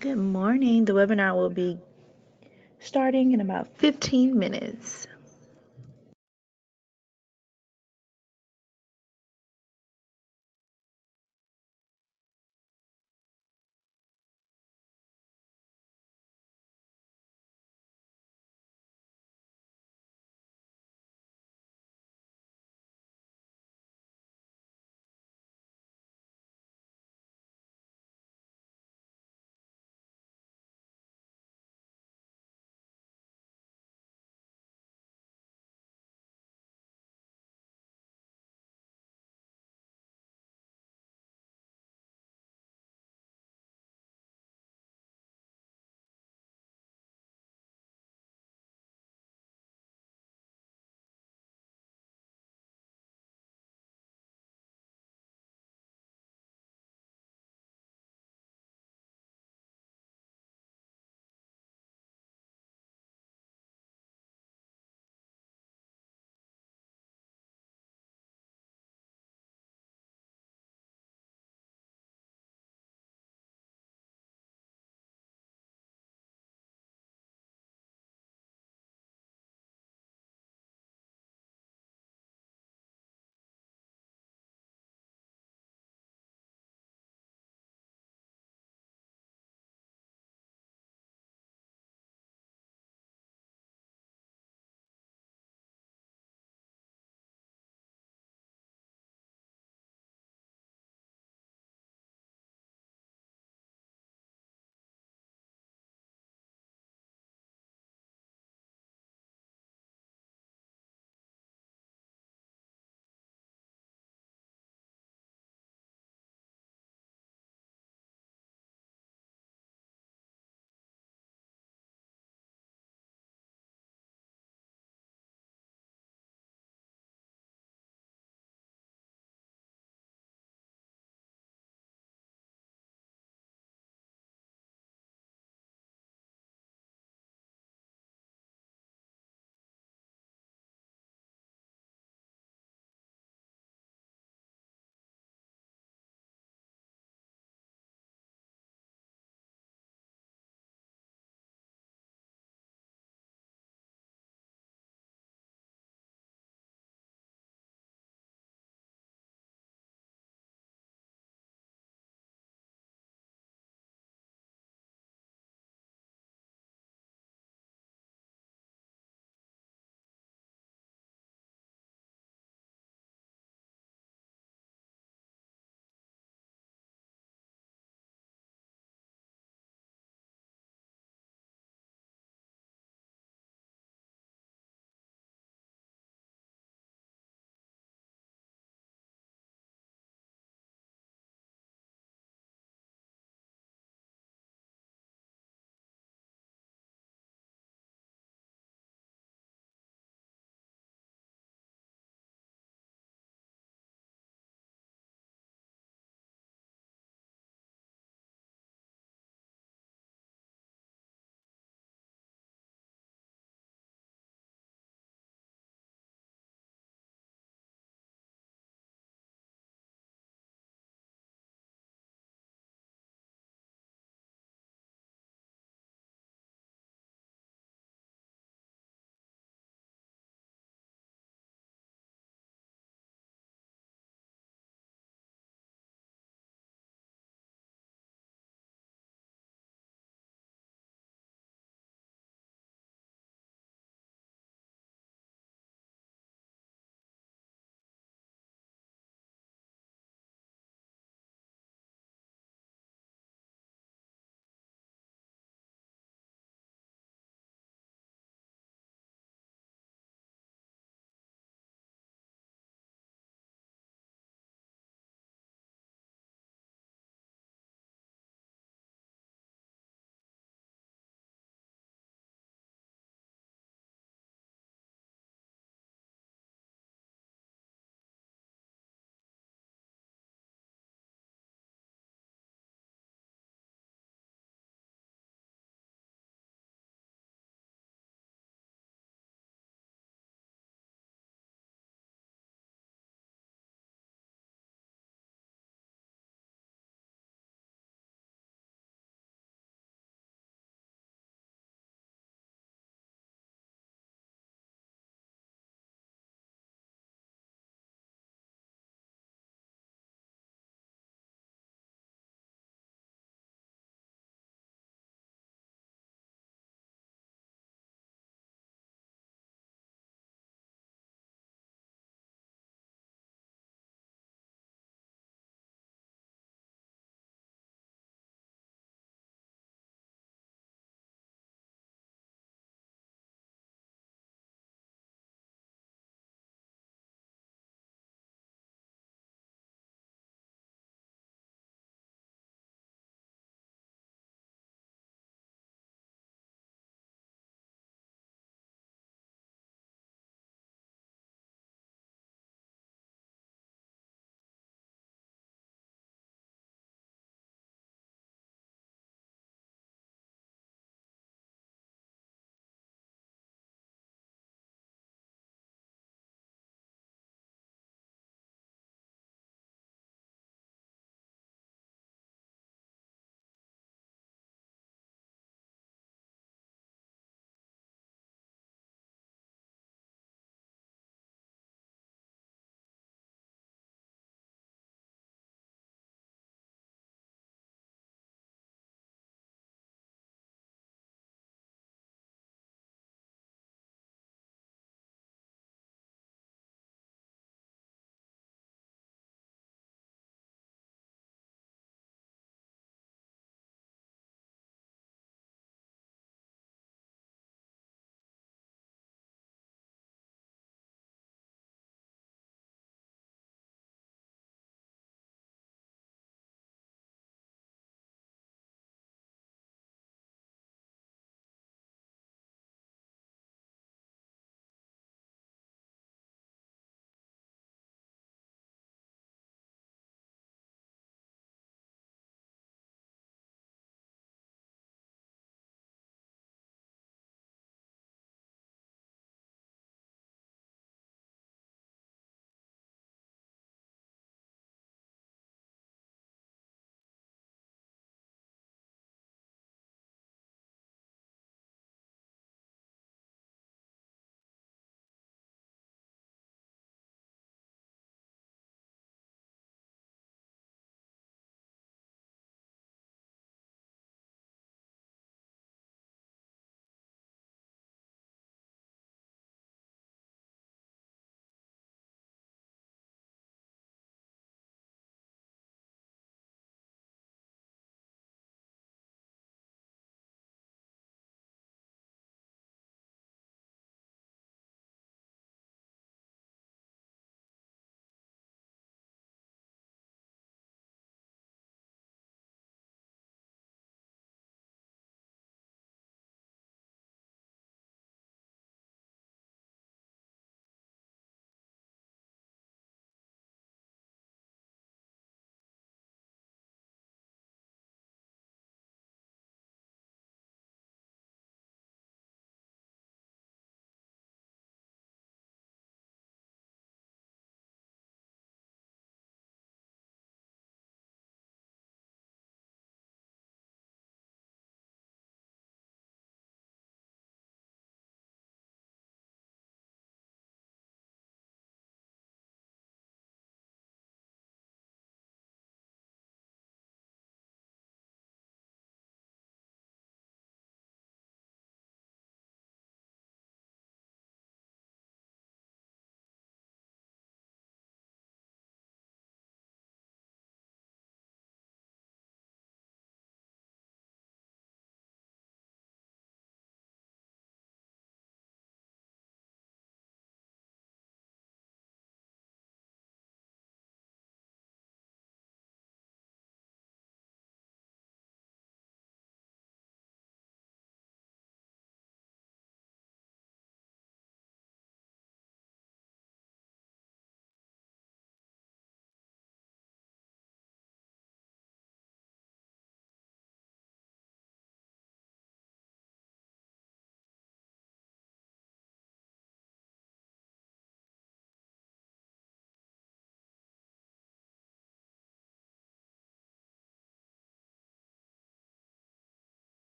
Good morning. The webinar will be starting in about 15 minutes.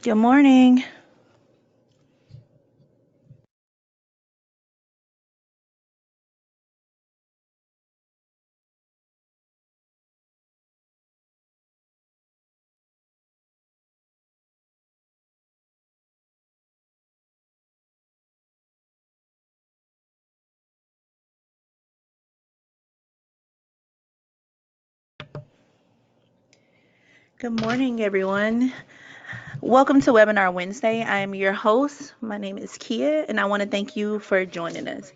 Good morning. Good morning, everyone. Welcome to Webinar Wednesday. I am your host. My name is Kia, and I want to thank you for joining us.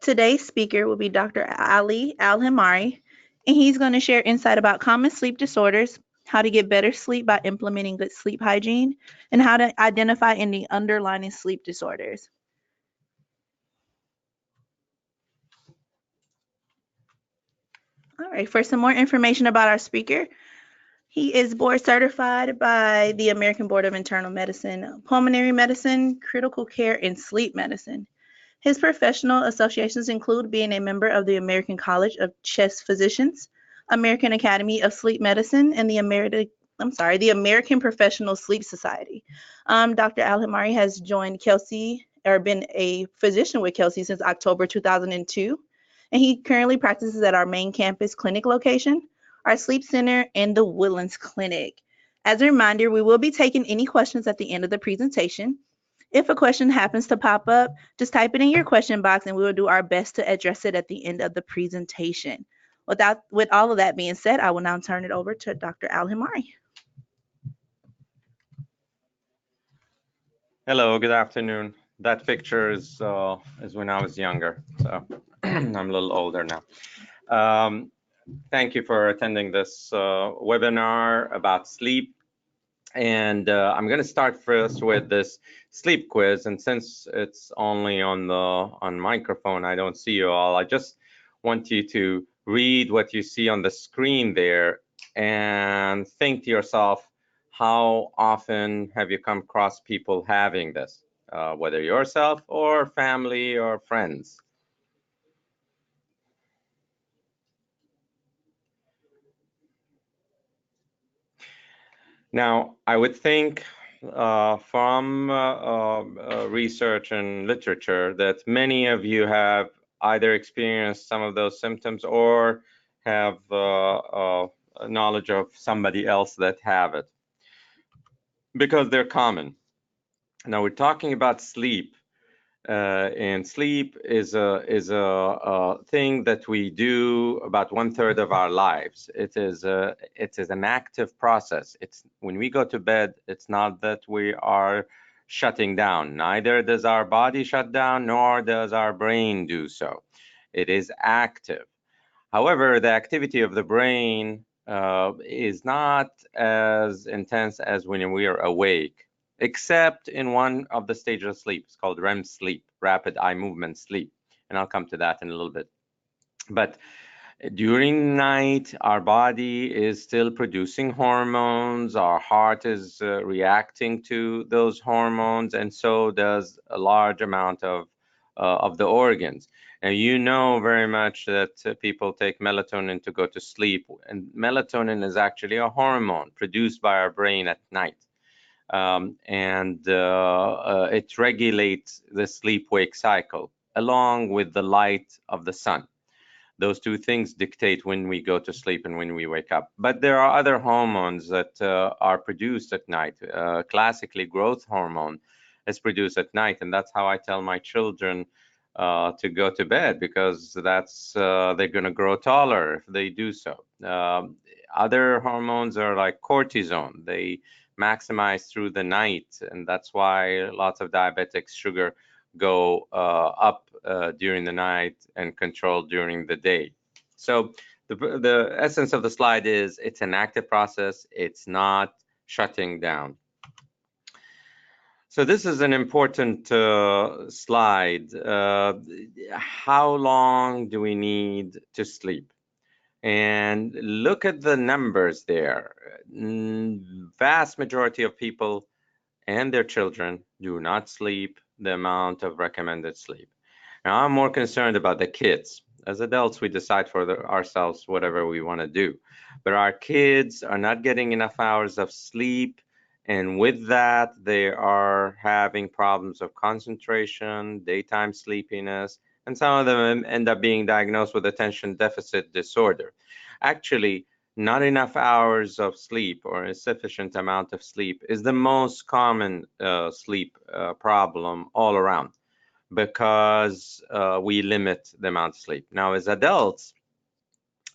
Today's speaker will be Dr. Ali Al-Himari, and he's going to share insight about common sleep disorders, how to get better sleep by implementing good sleep hygiene, and how to identify any underlying sleep disorders. All right, for some more information about our speaker, he is board certified by the American Board of Internal Medicine, Pulmonary Medicine, Critical Care, and Sleep Medicine. His professional associations include being a member of the American College of Chest Physicians, American Academy of Sleep Medicine, and the American Professional Sleep Society. Dr. Al-Himari has joined Kelsey or been a physician with Kelsey since October 2002, and he currently practices at our main campus clinic location, our sleep center, and the Woodlands Clinic. As a reminder, we will be taking any questions at the end of the presentation. If a question happens to pop up, just type it in your question box and we will do our best to address it at the end of the presentation. With all of that being said, I will now turn it over to Dr. Al-Himari. Hello, good afternoon. That picture is when I was younger, so I'm a little older now. Thank you for attending this webinar about sleep. And I'm going to start first with this sleep quiz. And since it's only on microphone, I don't see you all. I just want you to read what you see on the screen there and think to yourself, how often have you come across people having this, whether yourself or family or friends? Now, I would think from research and literature that many of you have either experienced some of those symptoms or have knowledge of somebody else that have it, because they're common. Now, we're talking about sleep. And sleep is a thing that we do about 1/3 of our lives. It is an active process. It's when we go to bed, it's not that we are shutting down. Neither does our body shut down, nor does our brain do so. It is active. However, the activity of the brain is not as intense as when we are awake, except in one of the stages of sleep. It's called REM sleep, rapid eye movement sleep. And I'll come to that in a little bit. But during night, our body is still producing hormones. Our heart is reacting to those hormones, and so does a large amount of the organs. And you know very much that people take melatonin to go to sleep, and melatonin is actually a hormone produced by our brain at night. It regulates the sleep-wake cycle along with the light of the sun. Those two things dictate when we go to sleep and when we wake up. But there are other hormones that are produced at night. Classically, growth hormone is produced at night, and that's how I tell my children to go to bed, because that's they're going to grow taller if they do so. Other hormones are like cortisone. They maximize through the night, and that's why lots of diabetics' sugar go up during the night and controlled during the day. So the essence of the slide is it's an active process. It's not shutting down. So this is an important slide. How long do we need to sleep? And look at the numbers there. Vast majority of people and their children do not sleep the amount of recommended sleep. Now, I'm more concerned about the kids. As adults, we decide for ourselves whatever we want to do. But our kids are not getting enough hours of sleep, And with that, they are having problems of concentration, daytime sleepiness, and some of them end up being diagnosed with attention deficit disorder. Actually, not enough hours of sleep or insufficient amount of sleep is the most common sleep problem all around, because we limit the amount of sleep. Now, as adults,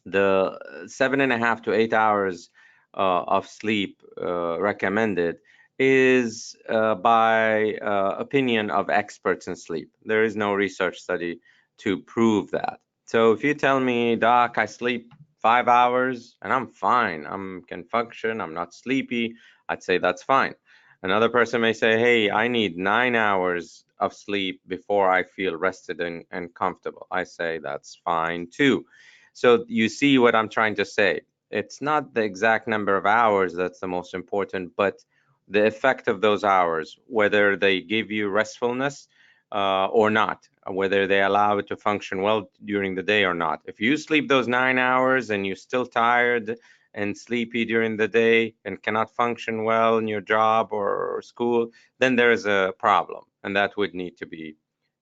the 7.5 to 8 hours of sleep recommended is by opinion of experts in sleep. There is no research study to prove that. So if you tell me, Doc, I sleep 5 hours and I'm fine, I can function, I'm not sleepy, I'd say that's fine. Another person may say, hey, I need 9 hours of sleep before I feel rested and comfortable. I say that's fine too. So you see what I'm trying to say. It's not the exact number of hours that's the most important, but the effect of those hours, whether they give you restfulness or not, whether they allow it to function well during the day or not. If you sleep those 9 hours and you're still tired and sleepy during the day and cannot function well in your job or school, then there is a problem, and that would need to be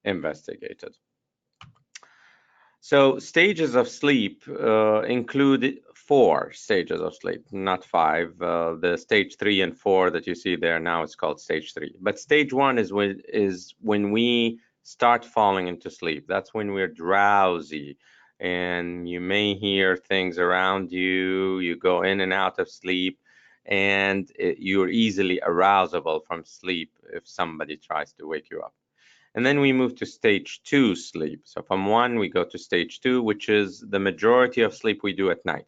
investigated. So stages of sleep include 4 stages of sleep, not 5. The stage 3 and 4 that you see there now is called stage 3. But stage 1 is when we start falling into sleep. That's when we're drowsy and you may hear things around you. You go in and out of sleep, and you're easily arousable from sleep if somebody tries to wake you up. And then we move to stage 2 sleep. So from 1, we go to stage 2, which is the majority of sleep we do at night,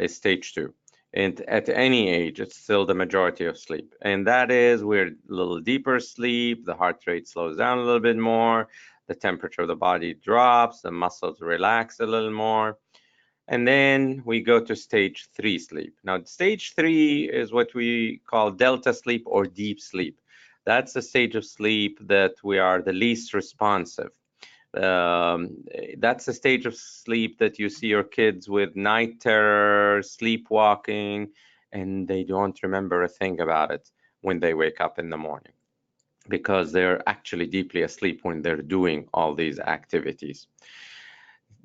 is stage 2. And at any age, it's still the majority of sleep. And that is we're a little deeper sleep, the heart rate slows down a little bit more, the temperature of the body drops, the muscles relax a little more. And then we go to stage 3 sleep. Now, stage 3 is what we call delta sleep or deep sleep. That's the stage of sleep that we are the least responsive. That's the stage of sleep that you see your kids with night terror, sleepwalking, and they don't remember a thing about it when they wake up in the morning, because they're actually deeply asleep when they're doing all these activities.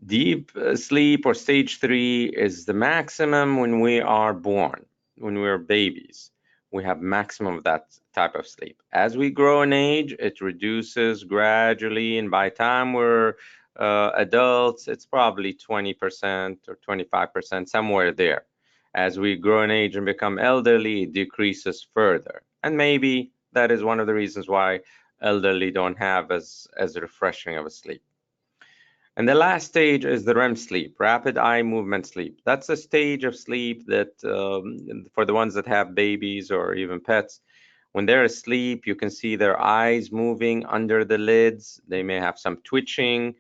Deep sleep or stage 3 is the maximum when we are born, when we're babies. We have maximum of that type of sleep. As we grow in age, it reduces gradually, and by the time we're adults, it's probably 20% or 25%, somewhere there. As we grow in age and become elderly, it decreases further. And maybe that is one of the reasons why elderly don't have as refreshing of a sleep. And the last stage is the REM sleep, rapid eye movement sleep. That's a stage of sleep that, for the ones that have babies or even pets, when they're asleep, you can see their eyes moving under the lids. They may have some twitching.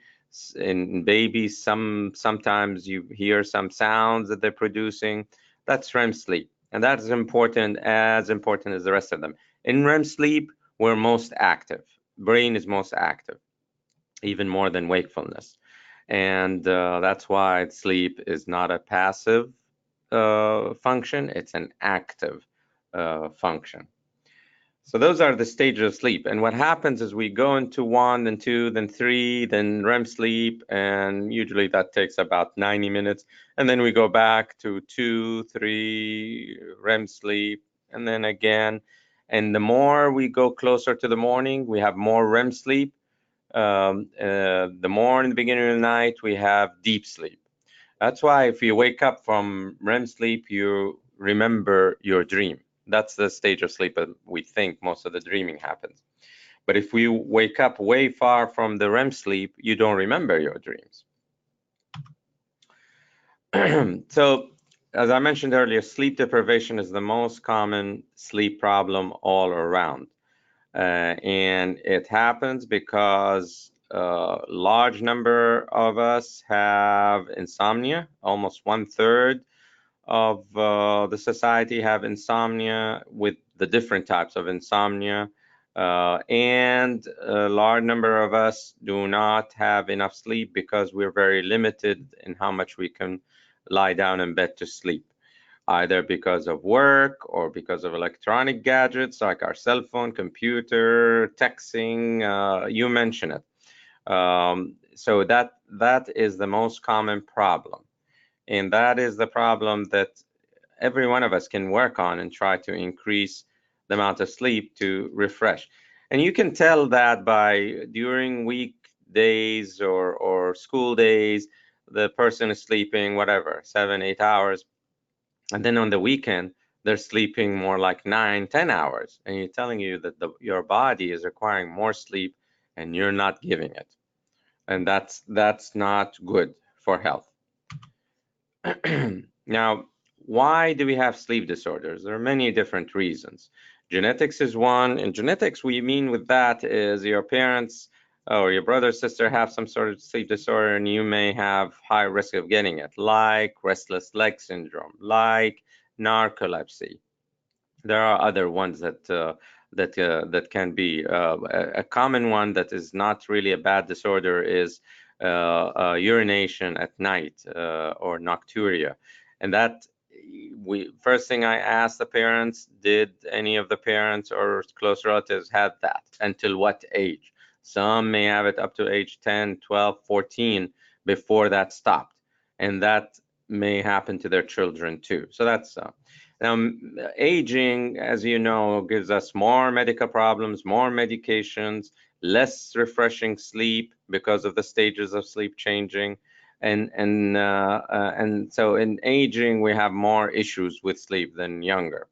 In babies, sometimes you hear some sounds that they're producing. That's REM sleep, and that is important, as important as the rest of them. In REM sleep, we're most active. Brain is most active, even more than wakefulness. And that's why sleep is not a passive function, it's an active function. So those are the stages of sleep. And what happens is we go into 1, then 2, then 3, then REM sleep, and usually that takes about 90 minutes. And then we go back to 2, 3, REM sleep, and then again. And the more we go closer to the morning, we have more REM sleep. The more in the beginning of the night, we have deep sleep. That's why if you wake up from REM sleep, you remember your dream. That's the stage of sleep that we think most of the dreaming happens. But if we wake up way far from the REM sleep, you don't remember your dreams. So, as I mentioned earlier, sleep deprivation is the most common sleep problem all around. And it happens because a large number of us have insomnia. Almost 1/3 of the society have insomnia, with the different types of insomnia. And a large number of us do not have enough sleep because we're very limited in how much we can lie down in bed to sleep. either because of work or because of electronic gadgets like our cell phone, computer, texting, you mention it. So that is the most common problem. And that is the problem that every one of us can work on and try to increase the amount of sleep to refresh. And you can tell that by during weekdays or school days, the person is sleeping, whatever, 7, 8 hours. And then on the weekend, they're sleeping more like 9, 10 hours. And you're telling you that your body is requiring more sleep and you're not giving it. And that's not good for health. Now, why do we have sleep disorders? There are many different reasons. Genetics is one, and genetics, we mean with that is your parents or your brother or sister have some sort of sleep disorder, and you may have high risk of getting it, like restless leg syndrome, like narcolepsy. There are other ones that can be a common one that is not really a bad disorder is urination at night or nocturia, and that we first thing I asked the parents, did any of the parents or close relatives have that? Until what age? Some may have it up to age 10, 12, 14 before that stopped, and that may happen to their children too. So that's now, aging, as you know, gives us more medical problems, more medications, less refreshing sleep because of the stages of sleep changing. And so in aging, we have more issues with sleep than younger.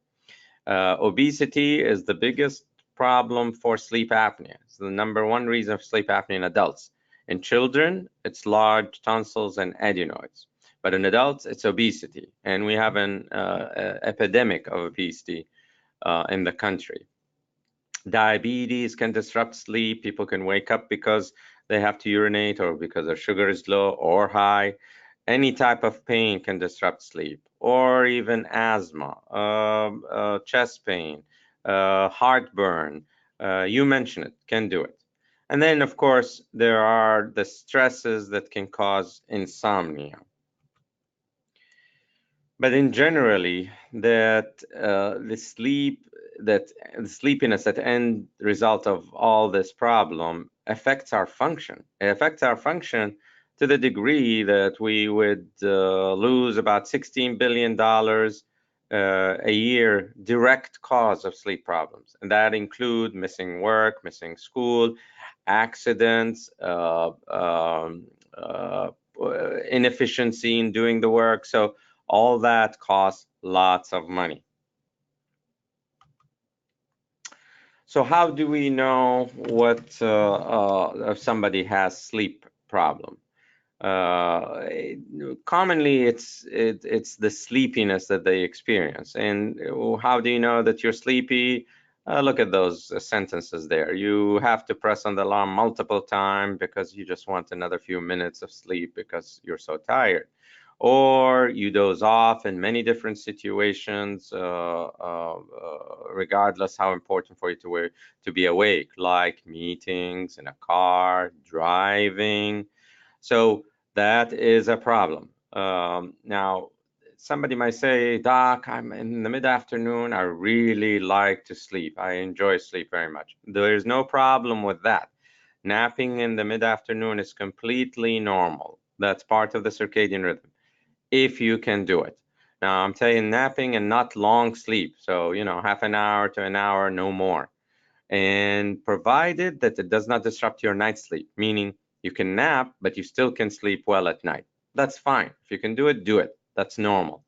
Obesity is the biggest problem for sleep apnea. It's the #1 reason for sleep apnea in adults. In children, it's large tonsils and adenoids. But in adults, it's obesity. And we have an epidemic of obesity in the country. Diabetes can disrupt sleep. People can wake up because they have to urinate or because their sugar is low or high. Any type of pain can disrupt sleep, or even asthma, chest pain, heartburn. You mention it, can do it. And then, of course, there are the stresses that can cause insomnia. But in generally, that the sleepiness at end result of all this problem affects our function. It affects our function to the degree that we would lose about $16 billion a year direct cause of sleep problems. And that include missing work, missing school, accidents, inefficiency in doing the work. So all that costs lots of money. So how do we know what if somebody has sleep problem? Commonly, it's the sleepiness that they experience. And how do you know that you're sleepy? Look at those sentences there. You have to press on the alarm multiple times because you just want another few minutes of sleep because you're so tired. Or you doze off in many different situations, regardless how important for you to be awake, like meetings, in a car, driving. So that is a problem. Now, somebody might say, Doc, I'm in the mid-afternoon. I really like to sleep. I enjoy sleep very much. There is no problem with that. Napping in the mid-afternoon is completely normal. That's part of the circadian rhythm, if you can do it. Now, I'm saying napping and not long sleep. So, half an hour to an hour, no more. And provided that it does not disrupt your night sleep, meaning you can nap, but you still can sleep well at night. That's fine. If you can do it, do it. That's normal.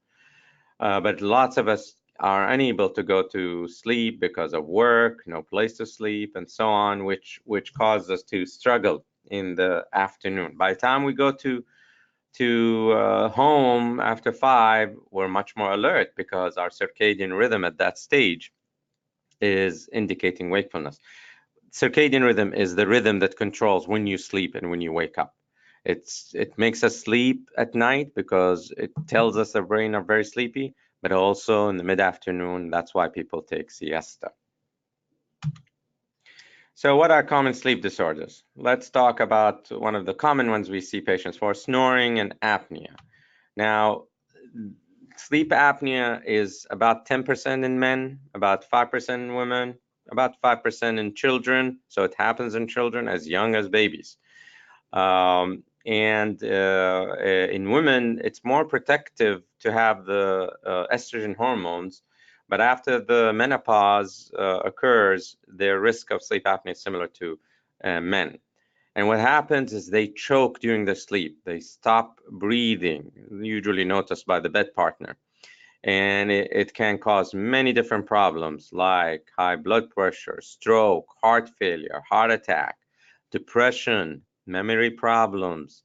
But lots of us are unable to go to sleep because of work, no place to sleep, and so on, which causes us to struggle in the afternoon. By the time we go to home after 5, we're much more alert because our circadian rhythm at that stage is indicating wakefulness. Circadian rhythm is the rhythm that controls when you sleep and when you wake up. It makes us sleep at night because it tells us the brain are very sleepy, but also in the mid-afternoon, that's why people take siesta. So what are common sleep disorders? Let's talk about one of the common ones we see patients for, snoring and apnea. Now, Sleep apnea is about 10% in men, about 5% in women, about 5% in children. So it happens in children as young as babies. In women, it's more protective to have the estrogen hormones, but after the menopause occurs, their risk of sleep apnea is similar to men. And what happens is they choke during the sleep. They stop breathing, usually noticed by the bed partner. And it can cause many different problems like high blood pressure, stroke, heart failure, heart attack, depression, memory problems,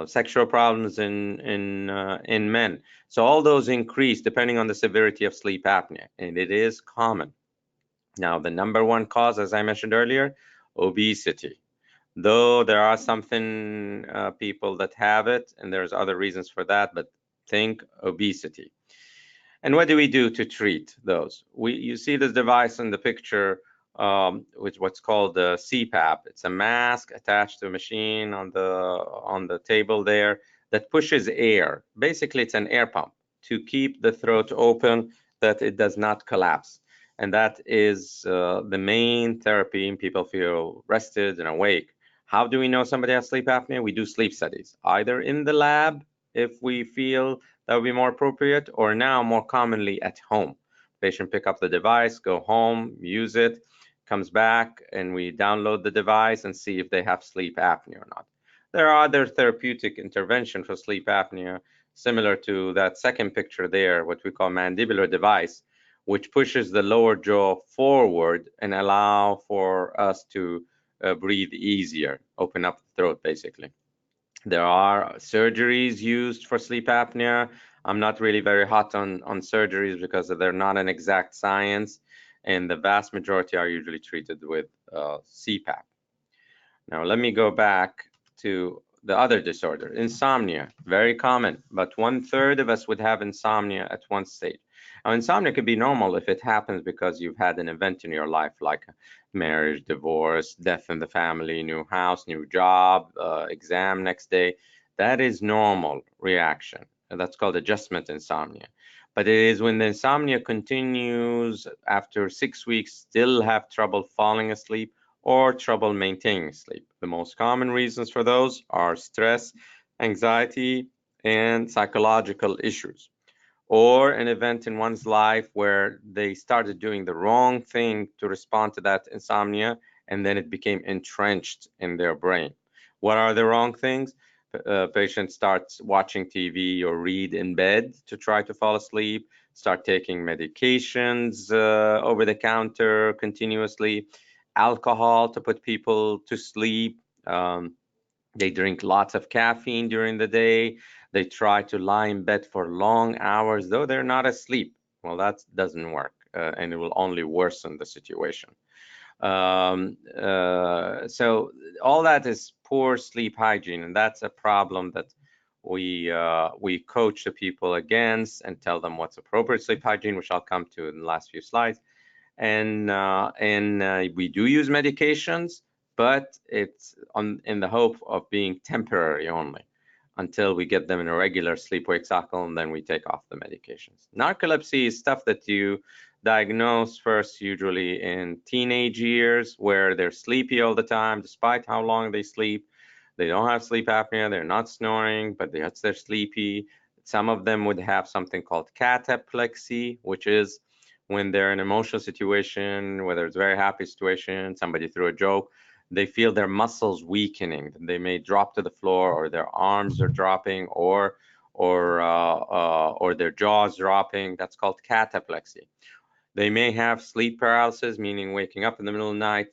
sexual problems in men. So all those increase depending on the severity of sleep apnea, and it is common. Now, the number one cause, as I mentioned earlier, obesity. Though there are some thin people that have it, and there's other reasons for that, but think obesity. And what do we do to treat those? You see this device in the picture, which what's called the CPAP. It's a mask attached to a machine on the table there that pushes air. Basically, it's an air pump to keep the throat open, that it does not collapse. And that is the main therapy, and people feel rested and awake. How do we know somebody has sleep apnea? We do sleep studies, either in the lab if we feel that would be more appropriate, or now more commonly at home. Patient pick up the device, go home, use it, comes back, and we download the device and see if they have sleep apnea or not. There are other therapeutic intervention for sleep apnea, similar to that second picture there, what we call mandibular device, which pushes the lower jaw forward and allow for us to breathe easier, open up the throat basically. There are surgeries used for sleep apnea. I'm not really very hot on surgeries because they're not an exact science, and the vast majority are usually treated with CPAP. Now, let me go back to the other disorder, insomnia, very common, but 1/3 of us would have insomnia at one stage. Now, insomnia could be normal if it happens because you've had an event in your life, like marriage, divorce, death in the family, new house, new job, exam next day. That is normal reaction. That's called adjustment insomnia. But it is when the insomnia continues after 6 weeks, still have trouble falling asleep, or trouble maintaining sleep. The most common reasons for those are stress, anxiety, and psychological issues, or an event in one's life where they started doing the wrong thing to respond to that insomnia, and then it became entrenched in their brain. What are the wrong things? Patient starts watching TV or read in bed to try to fall asleep, start taking medications over the counter continuously, alcohol to put people to sleep. They drink lots of caffeine during the day. They try to lie in bed for long hours, though they're not asleep. Well, that doesn't work, and it will only worsen the situation. So all that is poor sleep hygiene, and that's a problem that we coach the people against and tell them what's appropriate sleep hygiene, which I'll come to in the last few slides. And we do use medications, but it's in the hope of being temporary only until we get them in a regular sleep-wake cycle, and then we take off the medications. Narcolepsy is stuff that you diagnose first usually in teenage years, where they're sleepy all the time despite how long they sleep. They don't have sleep apnea, they're not snoring, but they're sleepy. Some of them would have something called cataplexy, which is when they're in an emotional situation, whether it's a very happy situation, somebody threw a joke, they feel their muscles weakening. They may drop to the floor, or their arms are dropping, or their jaws dropping. That's called cataplexy. They may have sleep paralysis, meaning waking up in the middle of the night,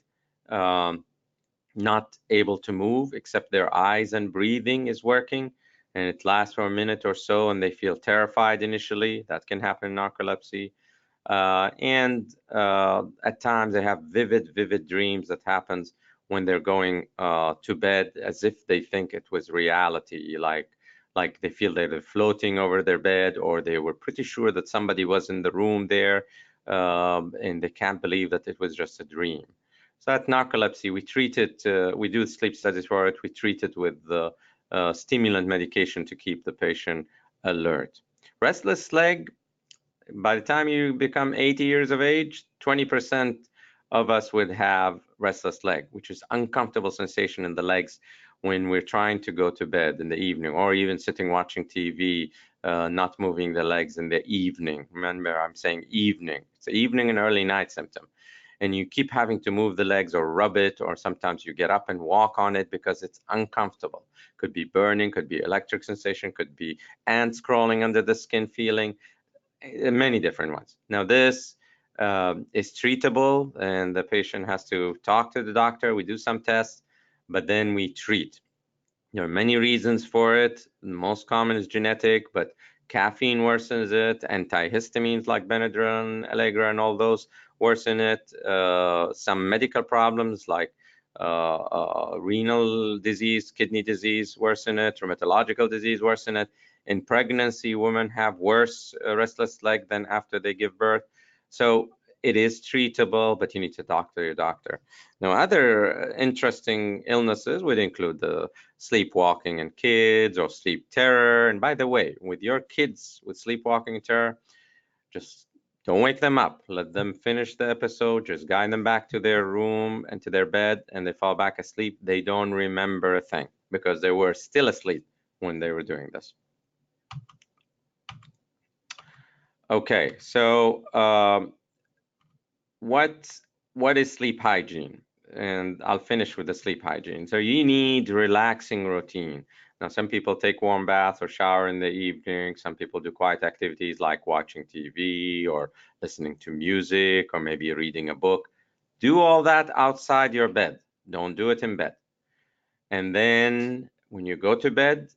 not able to move except their eyes and breathing is working, and it lasts for a minute or so, and they feel terrified initially. That can happen in narcolepsy. At times they have vivid dreams that happens when they're going to bed, as if they think it was reality, like they feel they're floating over their bed, or they were pretty sure that somebody was in the room there, and they can't believe that it was just a dream. So at narcolepsy, we treat it, we do sleep studies for it, we treat it with the stimulant medication to keep the patient alert. Restless leg, by the time you become 80 years of age, 20% of us would have restless leg, which is uncomfortable sensation in the legs when we're trying to go to bed in the evening, or even sitting watching TV, not moving the legs in the evening. Remember, I'm saying evening. It's an evening and early night symptom. And you keep having to move the legs or rub it, or sometimes you get up and walk on it because it's uncomfortable. Could be burning, could be electric sensation, could be ants crawling under the skin feeling, many different ones. Now this is treatable, and the patient has to talk to the doctor. We do some tests, but then we treat. There are many reasons for it. The most common is genetic, but caffeine worsens it. Antihistamines like Benadryl, Allegra, and all those worsen it. Some medical problems like renal disease, kidney disease worsen it. Rheumatological disease worsen it. In pregnancy, women have worse restless leg than after they give birth. So it is treatable, but you need to talk to your doctor. Now, other interesting illnesses would include the sleepwalking in kids or sleep terror. And by the way, with your kids with sleepwalking and terror, just don't wake them up. Let them finish the episode. Just guide them back to their room and to their bed, and they fall back asleep. They don't remember a thing because they were still asleep when they were doing this. Okay, so what is sleep hygiene? And I'll finish with the sleep hygiene. So you need relaxing routine. Now, some people take warm bath or shower in the evening. Some people do quiet activities like watching TV or listening to music or maybe reading a book. Do all that outside your bed. Don't do it in bed. And then when you go to bed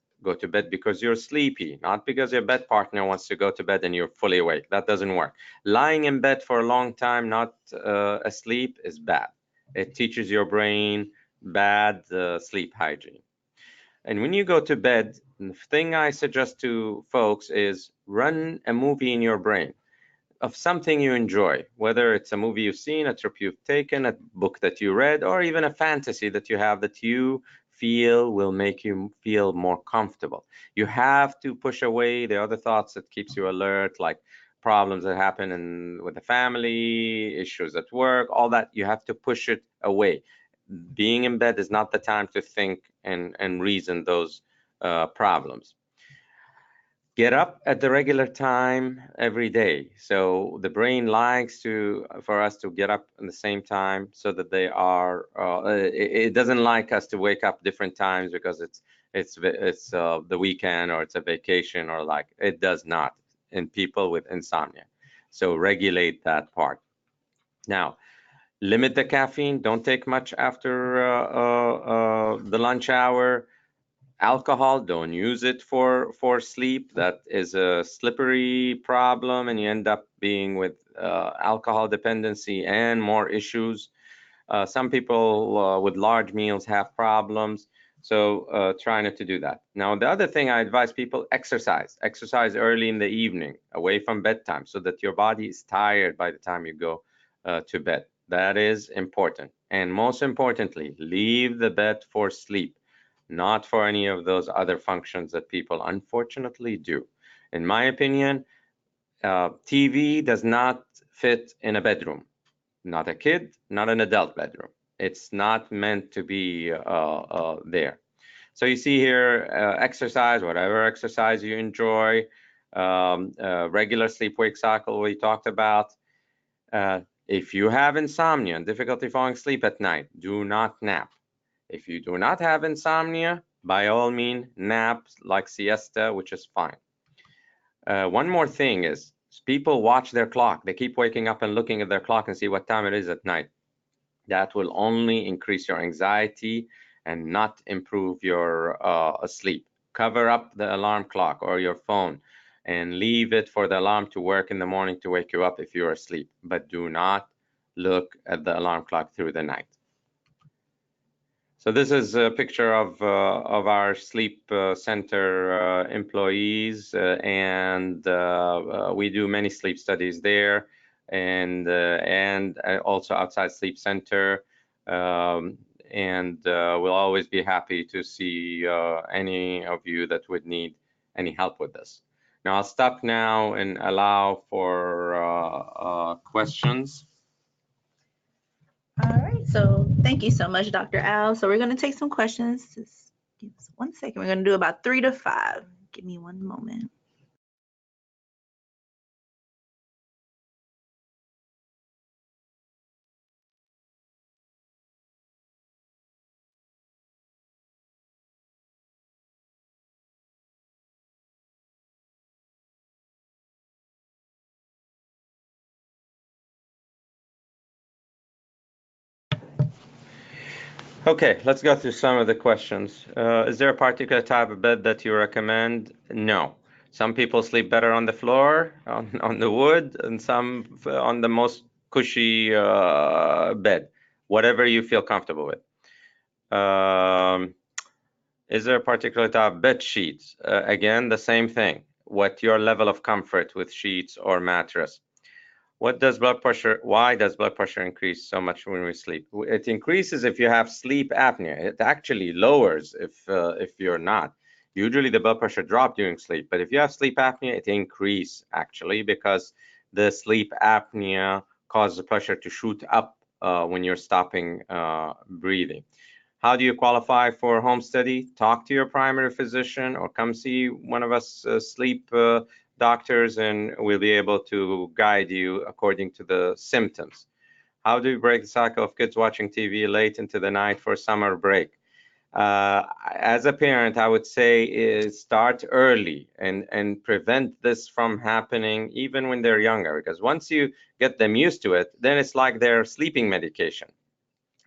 because you're sleepy, not because your bed partner wants to go to bed and you're fully awake. That doesn't work. Lying in bed for a long time, not asleep, is bad. It teaches your brain bad sleep hygiene. And when you go to bed, the thing I suggest to folks is run a movie in your brain of something you enjoy, whether it's a movie you've seen, a trip you've taken, a book that you read, or even a fantasy that you have that you feel will make you feel more comfortable. You have to push away the other thoughts that keeps you alert, like problems that happen with the family, issues at work, all that. You have to push it away. Being in bed is not the time to think and reason those problems. Get up at the regular time every day. So the brain likes for us to get up at the same time so that it doesn't like us to wake up different times because it's the weekend or it's a vacation, or like, it does not in people with insomnia. So regulate that part. Now, limit the caffeine. Don't take much after the lunch hour. Alcohol, don't use it for sleep. That is a slippery problem, and you end up being with alcohol dependency and more issues. Some people with large meals have problems, so try not to do that. Now, the other thing I advise people, exercise. Exercise early in the evening, away from bedtime, so that your body is tired by the time you go to bed. That is important. And most importantly, leave the bed for sleep, not for any of those other functions that people unfortunately do. In my opinion, TV does not fit in a bedroom, not a kid, not an adult bedroom. It's not meant to be there. So you see here, exercise, whatever exercise you enjoy, regular sleep-wake cycle we talked about. If you have insomnia and difficulty falling asleep at night, do not nap. If you do not have insomnia, by all means, nap like siesta, which is fine. One more thing is people watch their clock. They keep waking up and looking at their clock and see what time it is at night. That will only increase your anxiety and not improve your sleep. Cover up the alarm clock or your phone and leave it for the alarm to work in the morning to wake you up if you're asleep. But do not look at the alarm clock through the night. So this is a picture of our sleep center employees, and we do many sleep studies there, and also outside sleep center. And we'll always be happy to see any of you that would need any help with this. Now I'll stop now and allow for questions. All right, so thank you so much, Dr. Al. So we're going to take some questions. Just give us 1 second. We're going to do about 3 to 5. Give me one moment. Okay, let's go through some of the questions. Is there a particular type of bed that you recommend? No. Some people sleep better on the floor, on the wood, and some on the most cushy bed, whatever you feel comfortable with. Is there a particular type of bed sheets? Again, the same thing. What your level of comfort with sheets or mattress? What does blood pressure, why does blood pressure increase so much when we sleep? It increases if you have sleep apnea. It actually lowers if you're not. Usually the blood pressure drop during sleep, but if you have sleep apnea, it increase actually because the sleep apnea causes the pressure to shoot up when you're stopping breathing. How do you qualify for home study? Talk to your primary physician or come see one of us sleep doctors, and we'll be able to guide you according to the symptoms. How do you break the cycle of kids watching TV late into the night for summer break? As a parent, I would say is start early and prevent this from happening even when they're younger, because once you get them used to it, then it's like their sleeping medication.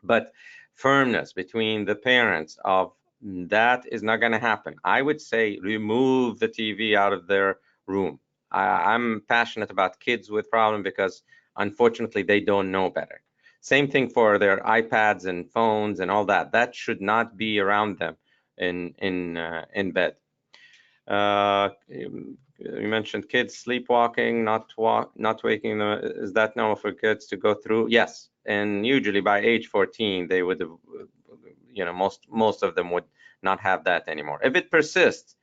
But firmness between the parents of that is not going to happen. I would say remove the TV out of their room. I'm passionate about kids with problem because unfortunately they don't know better. Same thing for their iPads and phones and all that. That should not be around them in bed. You mentioned kids sleepwalking, not waking them. Is that normal for kids to go through? Yes, and usually by age 14, they would have, most of them would not have that anymore. If it persists,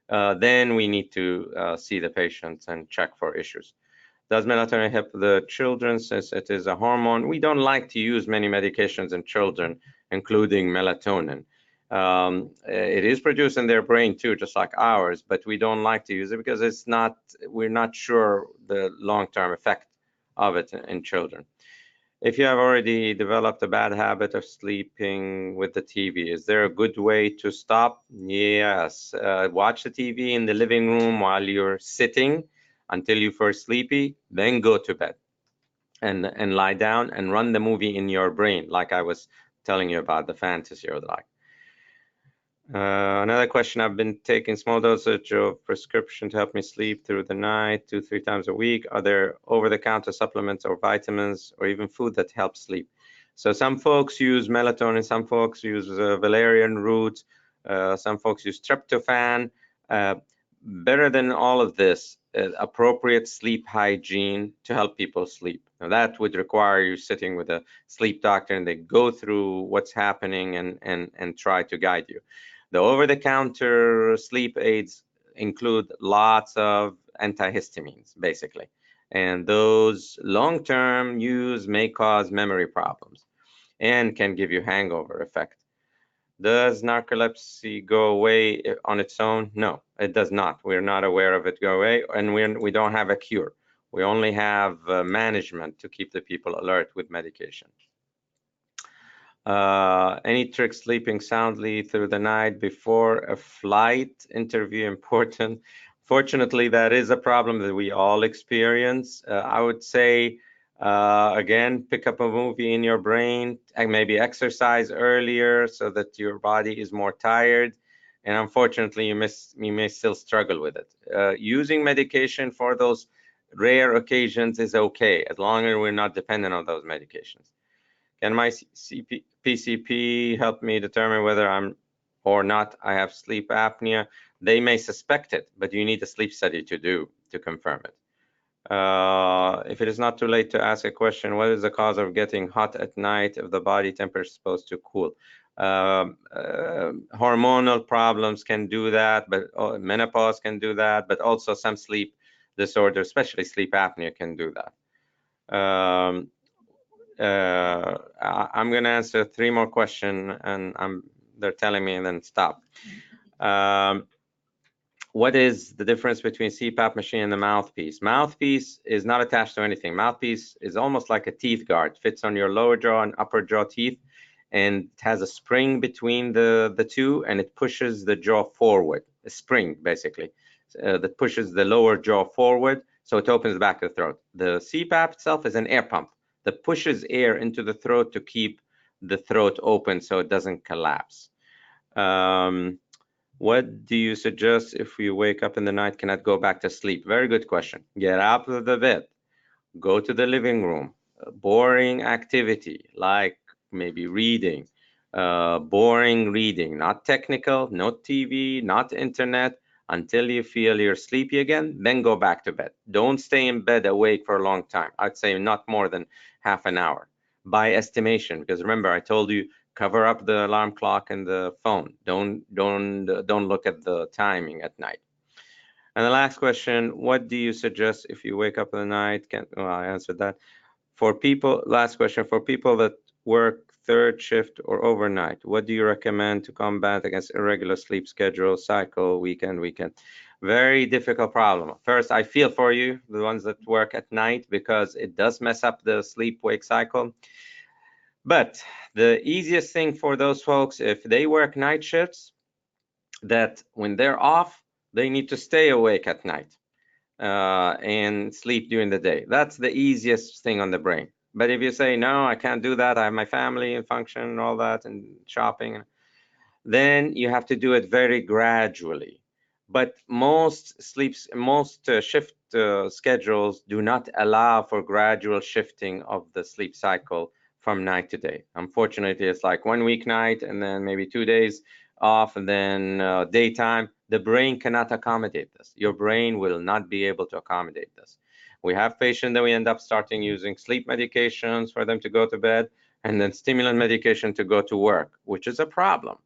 then we need to see the patients and check for issues. Does melatonin help the children since it is a hormone? We don't like to use many medications in children, including melatonin. It is produced in their brain too, just like ours, but we don't like to use it because we're not sure the long-term effect of it in children. If you have already developed a bad habit of sleeping with the TV, is there a good way to stop? Yes. Watch the TV in the living room while you're sitting until you feel sleepy, then go to bed and lie down and run the movie in your brain, like I was telling you about the fantasy or the like. Another question, I've been taking small dosage of prescription to help me sleep through the night, 2-3 times a week. Are there over-the-counter supplements or vitamins or even food that help sleep? So some folks use melatonin, some folks use valerian root, some folks use tryptophan. Better than all of this, appropriate sleep hygiene to help people sleep. Now that would require you sitting with a sleep doctor and they go through what's happening and try to guide you. The over-the-counter sleep aids include lots of antihistamines, basically. And those long-term use may cause memory problems and can give you hangover effect. Does narcolepsy go away on its own? No, it does not. We're not aware of it go away, and we don't have a cure. We only have management to keep the people alert with medication. Any tricks sleeping soundly through the night before a flight interview important? Fortunately, that is a problem that we all experience. I would say, again, pick up a movie in your brain and maybe exercise earlier so that your body is more tired. And unfortunately, you may still struggle with it. Using medication for those rare occasions is okay, as long as we're not dependent on those medications. Can my PCP help me determine whether I'm or not I have sleep apnea? They may suspect it, but you need a sleep study to confirm it. If it is not too late to ask a question, what is the cause of getting hot at night if the body temperature is supposed to cool? Hormonal problems can do that, but menopause can do that, but also some sleep disorders, especially sleep apnea, can do that. I'm going to answer 3 more questions, and they're telling me and then stop. What is the difference between CPAP machine and the mouthpiece? Mouthpiece is not attached to anything. Mouthpiece is almost like a teeth guard, fits on your lower jaw and upper jaw teeth, and it has a spring between the two, and it pushes the jaw forward, a spring basically, that pushes the lower jaw forward, so it opens the back of the throat. The CPAP itself is an air pump that pushes air into the throat to keep the throat open so it doesn't collapse. What do you suggest if you wake up in the night, cannot go back to sleep? Very good question. Get out of the bed, go to the living room, boring activity like maybe reading, boring reading, not technical, no TV, not internet, until you feel you're sleepy again, then go back to bed. Don't stay in bed awake for a long time. I'd say not more than half an hour by estimation, because remember I told you, cover up the alarm clock and the phone. Don't look at the timing at night. And the last question, what do you suggest if you wake up in the night? Well, I answered that. For people, last question, for people that work 3rd shift or overnight, what do you recommend to combat against irregular sleep schedule, cycle, weekend? Very difficult problem. First, I feel for you, the ones that work at night, because it does mess up the sleep-wake cycle. But the easiest thing for those folks, if they work night shifts, that when they're off, they need to stay awake at night and sleep during the day. That's the easiest thing on the brain. But if you say, no, I can't do that, I have my family and function and all that and shopping, then you have to do it very gradually. But most shift schedules do not allow for gradual shifting of the sleep cycle from night to day. Unfortunately, it's like 1 week night and then maybe 2 days off and then daytime. The brain cannot accommodate this. Your brain will not be able to accommodate this. We have patients that we end up starting using sleep medications for them to go to bed and then stimulant medication to go to work, which is a problem.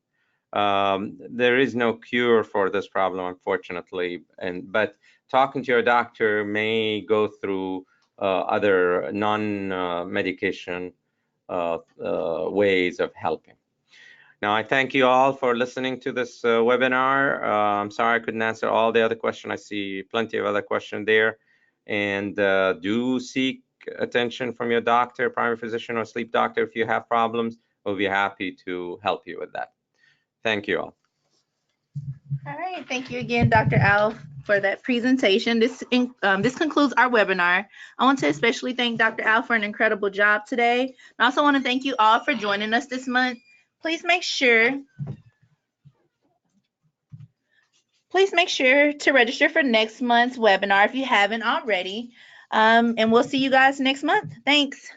There is no cure for this problem, unfortunately, but talking to your doctor may go through other non-medication ways of helping. Now, I thank you all for listening to this webinar. I'm sorry I couldn't answer all the other questions. I see plenty of other questions there. And do seek attention from your doctor, primary physician, or sleep doctor if you have problems. We'll be happy to help you with that. Thank you all. All right, thank you again, Dr. Al, for that presentation. This concludes our webinar. I want to especially thank Dr. Al for an incredible job today. I also want to thank you all for joining us this month. Please make sure to register for next month's webinar if you haven't already. And we'll see you guys next month. Thanks.